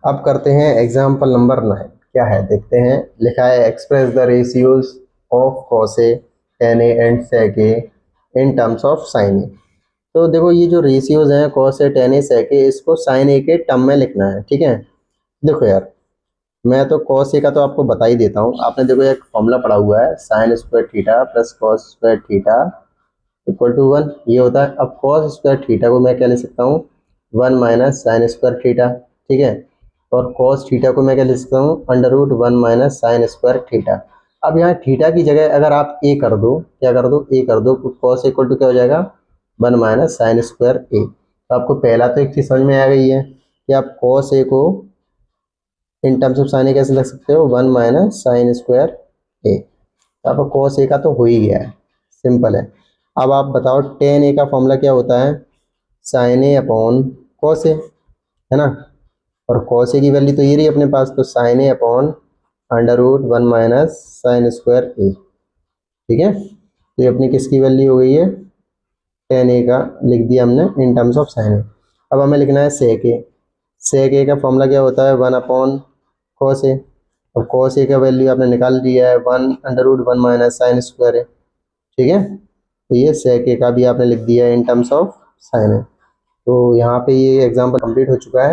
अब करते हैं एग्जाम्पल नंबर 9। क्या है देखते हैं। लिखा है express the ratios of cos a tan a and sec a in terms of sine a. तो देखो ये जो रेशियोज हैं कॉस ए टेन ए सेक ए, इसको साइन ए के टर्म में लिखना है। ठीक है, देखो यार, मैं तो कॉस ए का तो आपको बता ही देता हूँ। आपने देखो एक फॉर्मूला पढ़ा हुआ है, sine square theta plus cos square theta equal to 1, ये होता है। अब कॉस स्क्वायर थीटा को मैं क्या लिख सकता हूँ, 1 माइनस साइन स्क्वायर थीटा। ठीक है, और कॉस थीटा को मैं क्या लिख सकता हूँ, under root 1 minus sine square theta. अब यहाँ थीटा की जगह अगर आप ए कर दो, क्या कर दो, ए कर दो, कॉस इक्वल टू क्या हो जाएगा, 1 माइनस साइन स्क्वायर ए। तो आपको पहला तो एक चीज़ समझ में आ गई है कि आप कॉस ए को इन टर्म्स ऑफ साइन ए कैसे लिख सकते हो, 1 माइनस साइन स्क्वायर ए। तो आपका कॉस ए का तो हो ही गया है, सिंपल है। अब आप बताओ टेन ए का फॉर्मूला क्या होता है, sign a upon cos A, है ना। और कॉस ए की वैल्यू तो ये रही अपने पास, तो sine a upon under root 1 minus sine square a. ठीक है, तो ये अपनी किसकी वैल्यू हो गई है, टेन ए का लिख दिया हमने इन टर्म्स ऑफ साइन ए। अब हमें लिखना है सेक ए। सेक ए का फॉर्मूला क्या होता है, 1 अपॉन कॉस ए। और कॉस ए का वैल्यू आपने निकाल दिया है 1 under root 1 minus sine square a. ठीक है, तो ये सेक ए का भी आपने लिख दिया है इन टर्म्स ऑफ साइन ए। तो यहाँ पे ये एग्जाम्पल कंप्लीट हो चुका है।